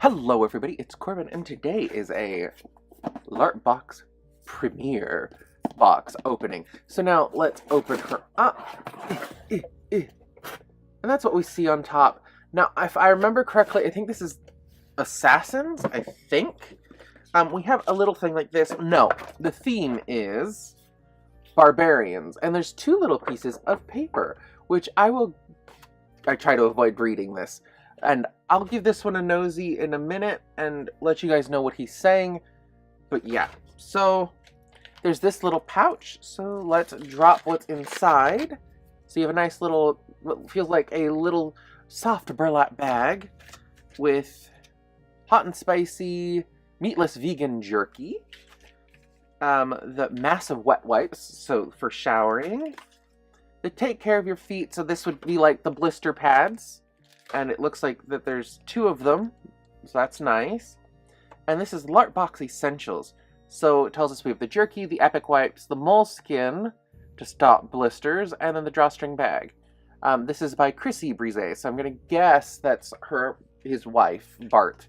Hello everybody, it's Corbin, and today is a Larp Box premiere box opening. So now let's open her up. And that's what we see on top. Now, if I remember correctly, I think this is Assassins, I think. We have a little thing like this. No, the theme is Barbarians, and there's two little pieces of paper, which I try to avoid reading this. And I'll give this one a nosy in a minute and let you guys know what he's saying. But yeah, so there's this little pouch. So let's drop what's inside. So you have a nice little, what feels like a little soft burlap bag with hot and spicy meatless vegan jerky. The massive wet wipes, so for showering. They take care of your feet, so this would be like the blister pads. And it looks like that there's two of them, so that's nice. And this is Larp Box Essentials. So it tells us we have the jerky, the epic wipes, the moleskin to stop blisters, and then the drawstring bag. This is by Chrissy Brise, so I'm gonna guess that's his wife, Bart.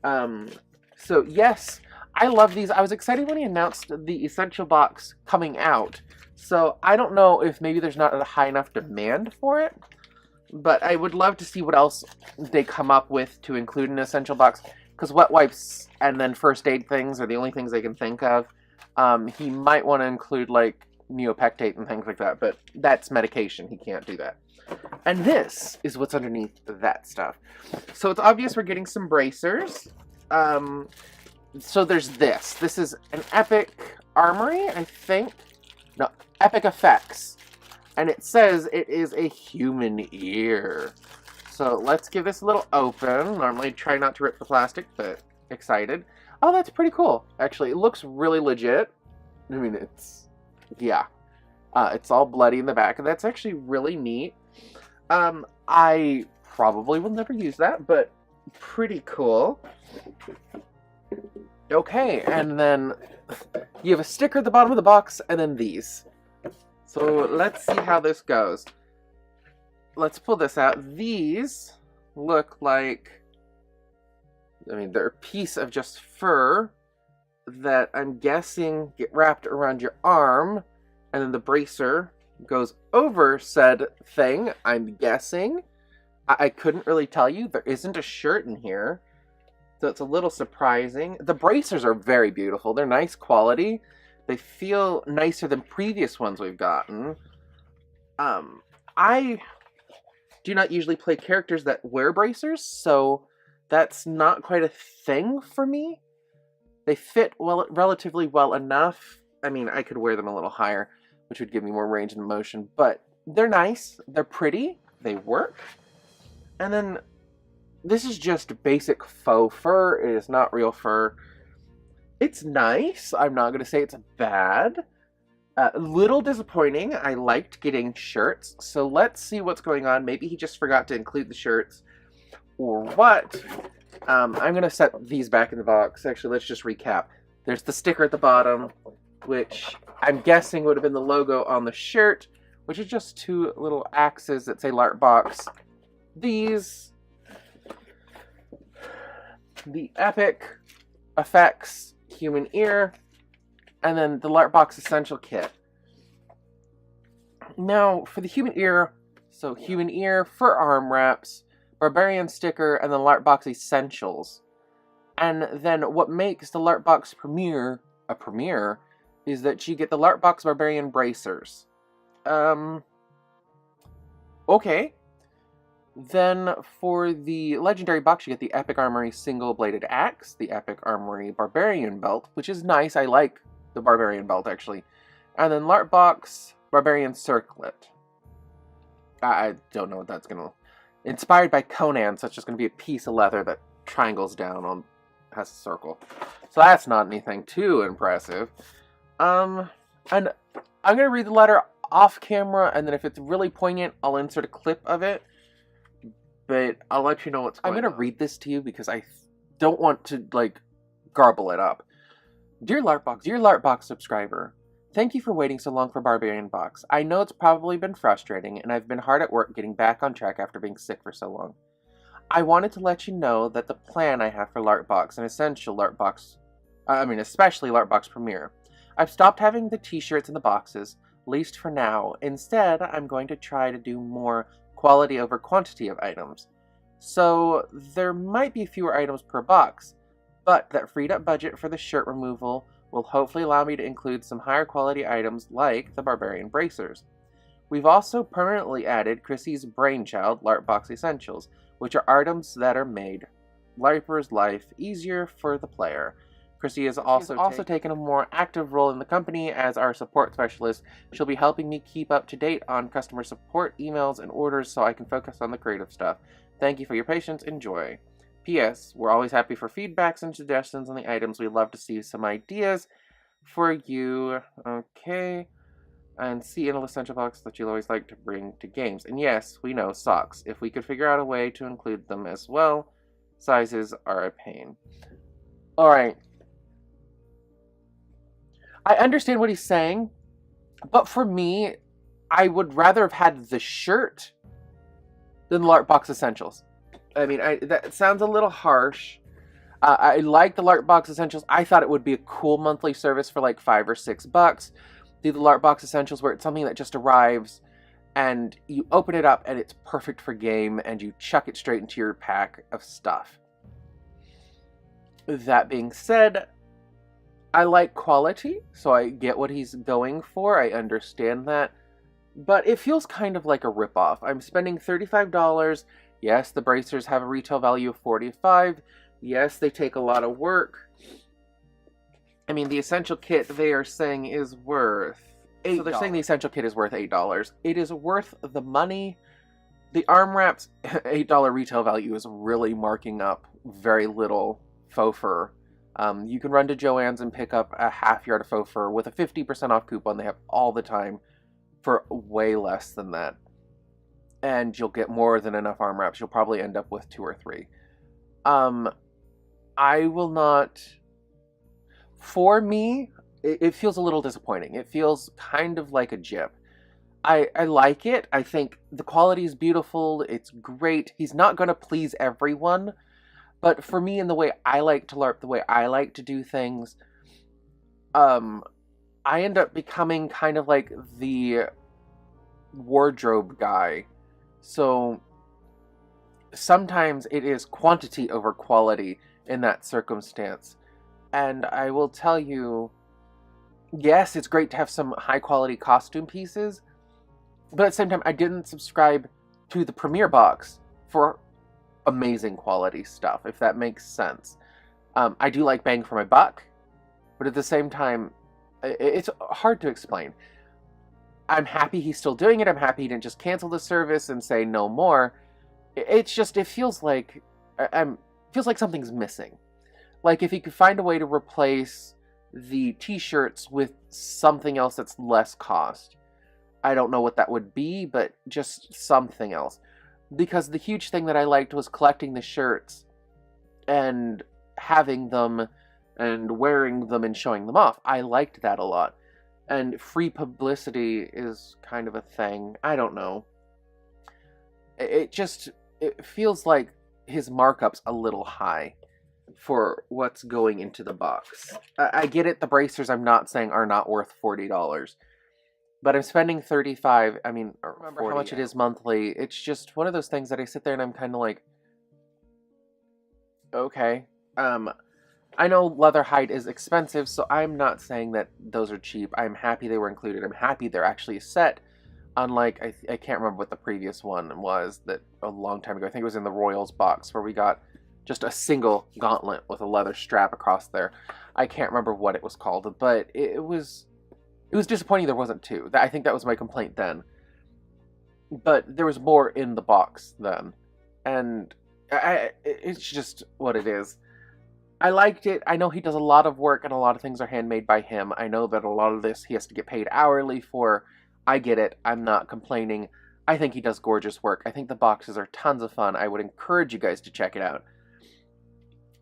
So yes, I love these. I was excited when he announced the Essential Box coming out. So I don't know if maybe there's not a high enough demand for it. But I would love to see what else they come up with to include in an Essential Box. Because wet wipes and then first aid things are the only things I can think of. He might want to include like neopectate and things like that. But that's medication. He can't do that. And this is what's underneath that stuff. So it's obvious we're getting some bracers. So there's this. This is an epic armory, I think. No, epic effects. And it says it is a human ear. So let's give this a little open. Normally try not to rip the plastic, but excited. Oh, that's pretty cool. Actually, it looks really legit. I mean, yeah. It's all bloody in the back, and that's actually really neat. I probably will never use that, but pretty cool. Okay, and then you have a sticker at the bottom of the box, and then these. So let's see how this goes. Let's pull this out. These look like, I mean, they're a piece of just fur that I'm guessing get wrapped around your arm, and then the bracer goes over said thing, I'm guessing. I couldn't really tell you. There isn't a shirt in here, so it's a little surprising. The bracers are very beautiful. They're nice quality. They feel nicer than previous ones we've gotten. I do not usually play characters that wear bracers, so that's not quite a thing for me. They fit relatively well enough. I mean, I could wear them a little higher, which would give me more range of motion, but they're nice, they're pretty, they work. And then this is just basic faux fur. It is not real fur. It's nice. I'm not going to say it's bad. A little disappointing. I liked getting shirts. So let's see what's going on. Maybe he just forgot to include the shirts or what. I'm going to set these back in the box. Actually, let's just recap. There's the sticker at the bottom, which I'm guessing would have been the logo on the shirt, which is just two little axes that say Larp Box. These, the epic effects human ear, and then the Larp Box Essential Kit. Now, for the human ear, so human ear, fur arm wraps, Barbarian sticker, and then Larp Box Essentials. And then what makes the Larp Box premiere a premiere is that you get the Larp Box Barbarian bracers. Okay. Then for the Legendary Box, you get the Epic Armory Single-Bladed Axe, the Epic Armory Barbarian Belt, which is nice. I like the Barbarian Belt, actually. And then Larp Box Barbarian Circlet. I don't know what that's going to... Inspired by Conan, so it's just going to be a piece of leather that triangles down on... has a circle. So that's not anything too impressive. And I'm going to read the letter off camera, and then if it's really poignant, I'll insert a clip of it. But I'll let you know what's going on. I'm going to read this to you because I don't want to, like, garble it up. Dear Larp Box subscriber, thank you for waiting so long for Barbarian Box. I know it's probably been frustrating, and I've been hard at work getting back on track after being sick for so long. I wanted to let you know that the plan I have for Larp Box, an essential Larp Box, especially Larp Box Premier. I've stopped having the t-shirts in the boxes, at least for now. Instead, I'm going to try to do more quality over quantity of items. So there might be fewer items per box, but that freed up budget for the shirt removal will hopefully allow me to include some higher quality items like the Barbarian bracers. We've also permanently added Chrissy's brainchild, Larp Box Essentials, which are items that are made Larper's life easier for the player. Chrissy has also taken a more active role in the company as our support specialist. She'll be helping me keep up to date on customer support, emails, and orders so I can focus on the creative stuff. Thank you for your patience. Enjoy. P.S. We're always happy for feedbacks and suggestions on the items. We'd love to see some ideas for you. Okay. And see in a essential box that you'll always like to bring to games. And yes, we know, socks. If we could figure out a way to include them as well, sizes are a pain. Alright. I understand what he's saying, but for me, I would rather have had the shirt than the Larp Box Essentials. I mean, that sounds a little harsh. I like the Larp Box Essentials. I thought it would be a cool monthly service for like $5 or $6. Do the Larp Box Essentials where it's something that just arrives and you open it up and it's perfect for game and you chuck it straight into your pack of stuff. That being said, I like quality, so I get what he's going for. I understand that. But it feels kind of like a ripoff. I'm spending $35. Yes, the bracers have a retail value of $45. Yes, they take a lot of work. I mean, the essential kit they are saying is worth $8. So they're saying the essential kit is worth $8. It is worth the money. The arm wraps $8 retail value is really marking up very little faux fur. You can run to Joann's and pick up a half yard of faux fur with a 50% off coupon they have all the time for way less than that. And you'll get more than enough arm wraps. You'll probably end up with 2 or 3. I will not... For me, it feels a little disappointing. It feels kind of like a jip. I like it. I think the quality is beautiful. It's great. He's not going to please everyone. But for me, in the way I like to LARP, the way I like to do things, I end up becoming kind of like the wardrobe guy. So sometimes it is quantity over quality in that circumstance. And I will tell you, yes, it's great to have some high quality costume pieces, but at the same time, I didn't subscribe to the Premier box for amazing quality stuff, if that makes sense. I do like bang for my buck, but at the same time, it's hard to explain. I'm happy he's still doing it. I'm happy he didn't just cancel the service and say no more. It's just, it feels like something's missing. Like if he could find a way to replace the t-shirts with something else that's less cost. I don't know what that would be, but just something else. Because the huge thing that I liked was collecting the shirts and having them and wearing them and showing them off. I liked that a lot. And free publicity is kind of a thing. I don't know. It feels like his markup's a little high for what's going into the box. I get it, the bracers I'm not saying are not worth $40. But I'm spending $35, I mean, I remember 40, how much it is monthly. It's just one of those things that I sit there and I'm kind of like, okay. I know leather hide is expensive, so I'm not saying that those are cheap. I'm happy they were included. I'm happy they're actually a set. Unlike, I can't remember what the previous one was that a long time ago. I think it was in the Royals box where we got just a single gauntlet with a leather strap across there. I can't remember what it was called, but it was disappointing there wasn't 2. I think that was my complaint then. But there was more in the box then. And it's just what it is. I liked it. I know he does a lot of work and a lot of things are handmade by him. I know that a lot of this he has to get paid hourly for. I get it. I'm not complaining. I think he does gorgeous work. I think the boxes are tons of fun. I would encourage you guys to check it out.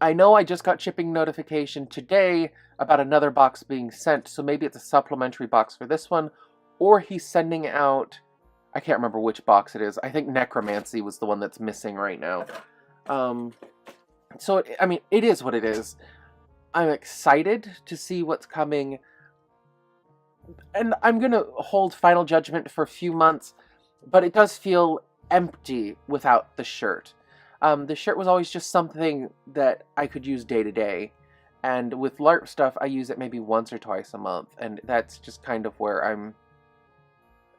I know I just got shipping notification today about another box being sent, so maybe it's a supplementary box for this one, or he's sending out, I can't remember which box it is. I think Necromancy was the one that's missing right now. So, I mean, it is what it is. I'm excited to see what's coming, and I'm gonna hold final judgment for a few months, but it does feel empty without the shirt. The shirt was always just something that I could use day to day, and with LARP stuff, I use it maybe once or twice a month, and that's just kind of where I'm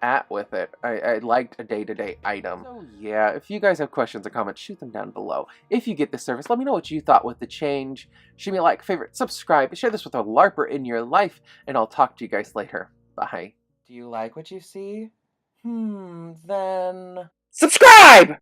at with it. I liked a day-to-day item. So yeah, if you guys have questions or comments, shoot them down below. If you get this service, let me know what you thought with the change. Shoot me a like, favorite, subscribe, share this with a LARPer in your life, and I'll talk to you guys later. Bye. Do you like what you see? Then... subscribe!